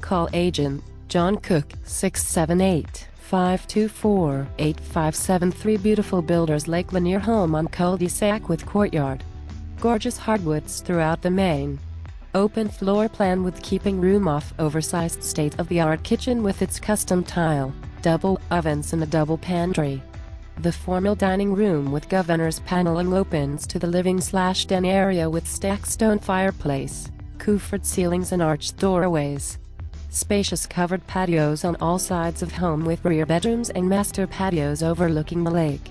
Call Agent John Cook 678-524-8573. Beautiful Builders Lake Lanier home on cul-de-sac with courtyard. Gorgeous hardwoods throughout the main. Open floor plan with keeping room off. Oversized state-of-the-art kitchen with its custom tile, double ovens and a double pantry. The formal dining room with governor's paneling opens to the living/den area with stacked stone fireplace, coffered ceilings and arched doorways. Spacious covered patios on all sides of home with rear bedrooms and master patios overlooking the lake.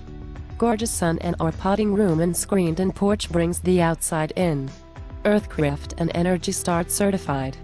Gorgeous sun and or potting room and screened-in porch brings the outside in. Earthcraft and Energy Star certified.